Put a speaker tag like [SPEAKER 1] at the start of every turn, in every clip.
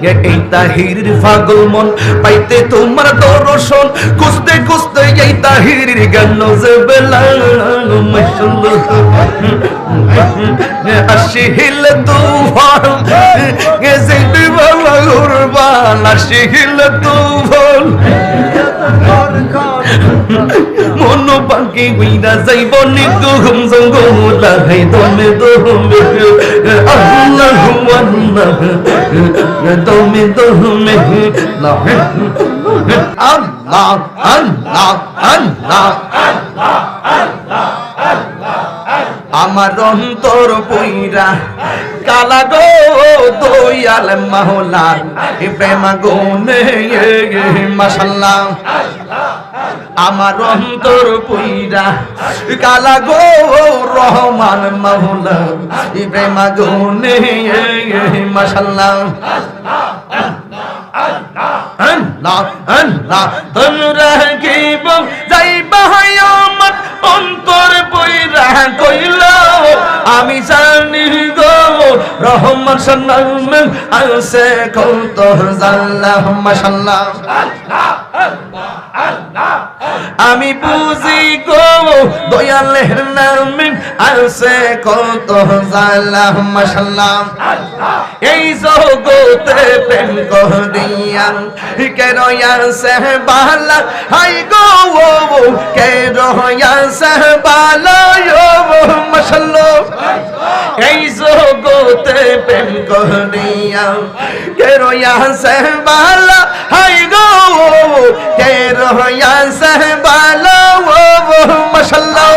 [SPEAKER 1] এই তাহিরির পাগল মন পাইতে তোমার দর্শন খুঁজতে খুঁজতে এই তাহিরির গান যে বেলা আসিল তুফান গেছে দিবালা গুরবান আসিল তুফান মন পাখি গুইরা যাইব নিতু ঘুম জঙ্গল লাগাই দমে দমে আল্লাহু আল্লাহ দমে দমে আল্লাহ আল্লাহ আল্লাহ আমার অন্তর পইরা কালা গো দয়াল মাওলার প্রেম গুনে মাশাআল্লাহ আমার অন্তর পইরা কালা গো রহমান মাওলা প্রেম গুনে মাশাআল্লাহ আল্লাহ আল্লাহ তোমরা কি যাইবা আমার অন্তর পইরা কইলা আমি জানি গো রহমান সাল্লাম আছে কত জাল্লাহ মাশাআল্লাহ আমি বুঝি গো দয়ালের নামে আছে কত জাল্লাহ মাশাআল্লাহ এই জগতে প্রেম করিয়া কে রয়াছে বালা হাই গো কে রয়াছে বালা মাশাআল্লাহ এই জগতে প্রেম করিয়া কে রয়াছে বালা হাই গো কে রয়াছে বালা মাশাআল্লাহ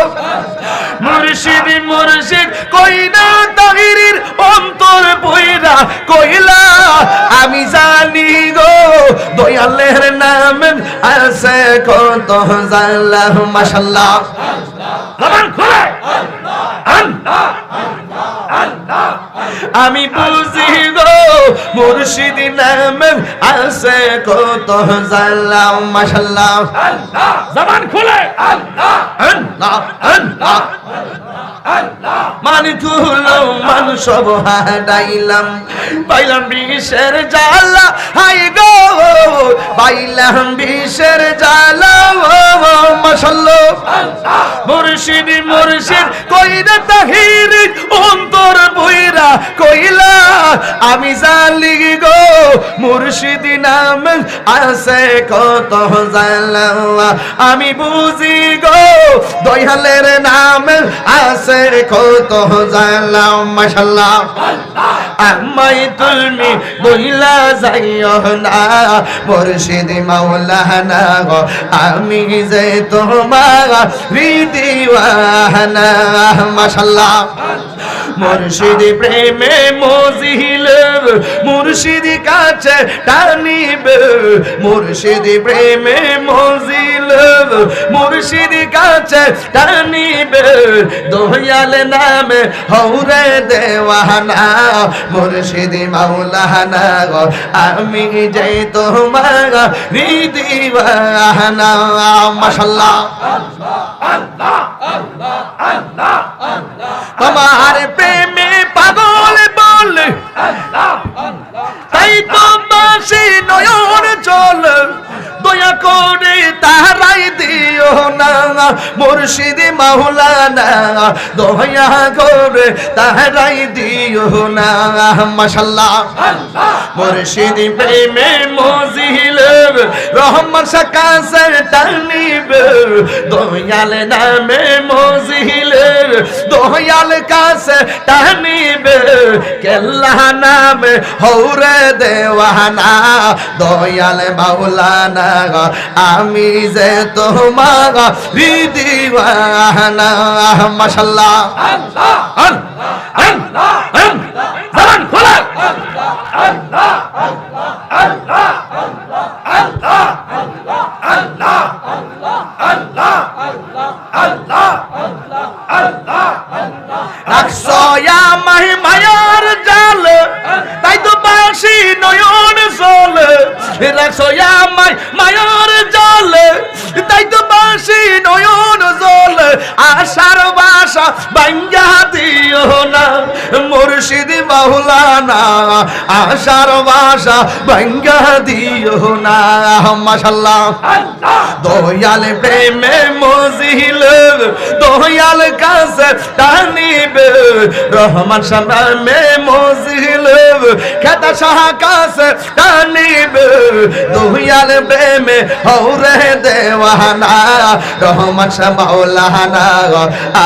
[SPEAKER 1] মুর্শিদ মুর্শিদ কইনা তাহিরির অন্তর পয়রা কইলা আমি জানি গো দয়ালের নামে আছে কত জাল্লাহ মাশাআল্লাহ জবান খুলে আল্লাহ আল্লাহ আমি বুঝি গো মুর্শিদ নামে আছে কত জাল্লাহ মাশাআল্লাহ আল্লাহ জবান খুলে আল্লাহ আল্লাহ আল্লাহ মানি তুলো মান সব হারাইলাম পাইলাম বিষের জ্বালা হাই গো পাইলাম বিষের জ্বালা মাশাআল্লাহ মুর্শিদ মুর্শিদ কইরা তাহির অন্তর বইরা কইলা আমি জানি গো মুর্শিদ নাম আছে কত জ্বালা আমি বুঝি গো দয়ালের নাম আছে কত জ্বালা মাশাআল্লাহ আমায় তুমি বইলা যাইও না মুর্শিদ মাওলানা গো আমি যে তোমার দিওয়ানা মাশাআল্লাহ মুর্শিদ প্রেমে মজিল মুর্শিদ কাছে টানিবে মুর্শিদ প্রেমে মজিল মুর্শিদ কাছে টানিবে দয়াল নামে হৌরে দেওয়ানা মুর্শিদ মাওলানা গো আমি যে তোমার দিওয়ানা মাশাআল্লাহ আল্লাহ আল্লাহ আল্লাহ আল্লাহ তোমার প্রেমে পাগল বলে তাই তো বাসি নয়ন চল দয়া করে তাহারাই দিও না মুর্শিদ মাওলানা দয়া করে তাহারাই দিও না মাশাআল্লাহ মুর্শিদ প্রেমে মজিল রহমান সাকাসে টানিবে দয়াল নামে মজিল দয়াল কাছে টানিবে কেল্লা নামে হৌরে দেওয়ানা দয়াল মাওলানা আমি যে তোমার দিওয়ানা মাশাআল্লাহ আল্লাহ আল্লাহ আল্লাহ জবান খোলা আল্লাহ আল্লাহ আল্লাহ আল্লাহ আল্লাহ আল্লাহ আল্লাহ আল্লাহ আল্লাহ রাখছো আমায় মায়ার জাল তাই তো বাসি নয়ন চলে রাখছো আমায় মায়ার জাল তাই তো বাসি নয়ন জল আশার বাসা ভাঙ্গা দিও না মুর্শিদ মাওলানা আশার বাসা ভাঙ্গা দিও না মাশাআল্লাহ দয়াল প্রেমে মজিল দয়াল কাছে টানিবে রহমান শাহ নামে মজিল খেতা শাহ কাছে টানিবে দয়াল প্রেমে হৌরে দেওয়ানা রহমান শাহ মাওলানা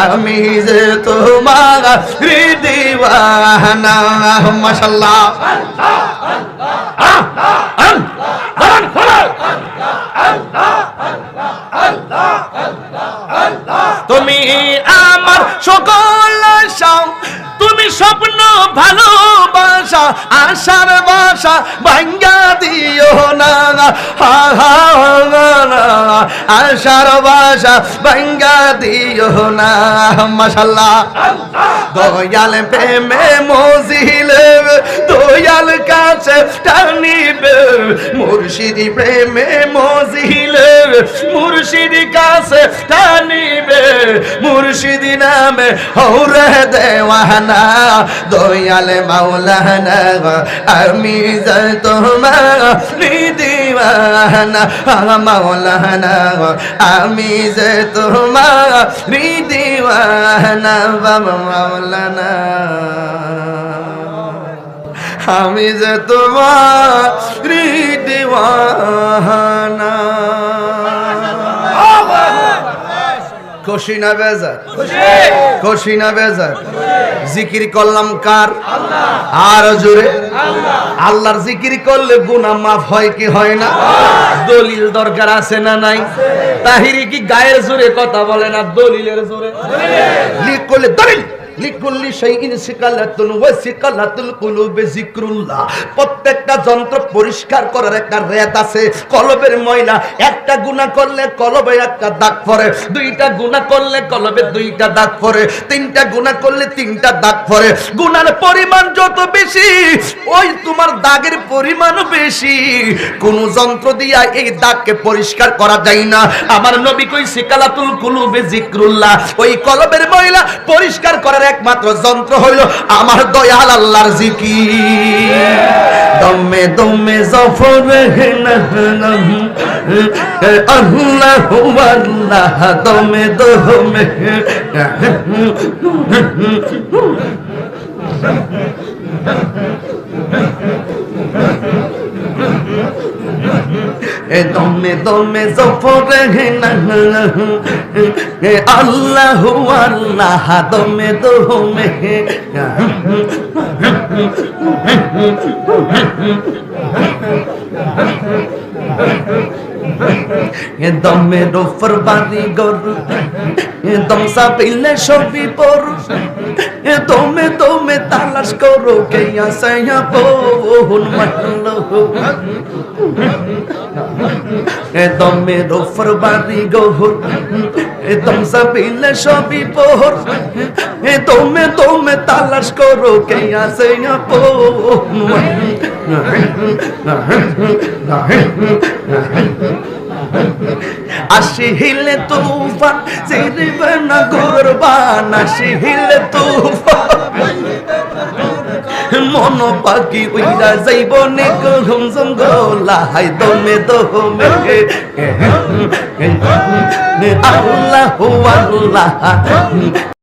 [SPEAKER 1] আমি যে তোমার দিওয়ানা মাশাআল্লাহ তুমি আমার সকল আশা তুমি স্বপ্ন ভালোবাসা আশার বাসা ভাঙ্গা দিও না আশার বাসা ভাঙ্গা দিও না মাশাআল্লাহ দয়াল প্রেমে মজিলে দয়াল কাছে টানিবে মুর্শিদি প্রেমে মজিলে মুর্শিদি কাছে টানিবে মুর্শিদি নামে হৌরে দেওয়ানা দয়াল মাওলানা আমি যে তোমার দিওয়ানা মাওলানা আমি যে তোমার দিওয়ানা বাবা মাওলানা আমি যে তোমার দিওয়ানা খুশি না বেজার খুশি না বেজার জিকির করলাম কার আর জোরে আল্লাহর জিকির করলে গুনাহ মাফ হয় কি হয় না দলিল দরকার আছে না নাই তাহিরি কি গায়ের জোরে কথা বলে না দলিলের জোরে লিখ করলে দলিল লিকুল্লি শাইইন সিকালাতুন ওয়া সিকালাতুল কুলুবি যিকরুল্লাহ প্রত্যেকটা যন্ত্র পরিষ্কার করার একটা রেত আছে কলবের ময়লা একটা গুনাহ করলে কলবে একটা দাগ পড়ে দুইটা গুনাহ করলে কলবে দুইটা দাগ পড়ে তিনটা গুনাহ করলে তিনটা দাগ পড়ে গুনার পরিমাণ যত বেশি ওই তোমার দাগের পরিমাণও বেশি কোন যন্ত্র দিয়া এই দাগকে পরিষ্কার করা যায় না আমার নবী কই সিকালাতুল কুলুবি যিকরুল্লাহ ওই কলবের ময়লা পরিষ্কার করার একমাত্র যন্ত্র হইল আমার দয়াল আল্লাহর জিকির দমে দমে জফর আল্লাহু আল্লাহ দমে দমে দমে দমে জফরে আল্লাহু আল্লাহ দমে দমে দমে রফর বাড়ি গরু দম সাবিলে সবই পর দমে দমে তালাশ করো কে আসয়া পোন মাহলো দমে রফর বাড়ি গরু দম সাবিলে সবই পর দমে দমে তালাশ করো কে আসয়া পোন আসিলে তুফান জিরবে না কুরবান আসিলে তুফান মন পাখি উইরা যাইব নে ঘুম জঙ্গলা হাই দমে দমে আল্লাহু আল্লাহ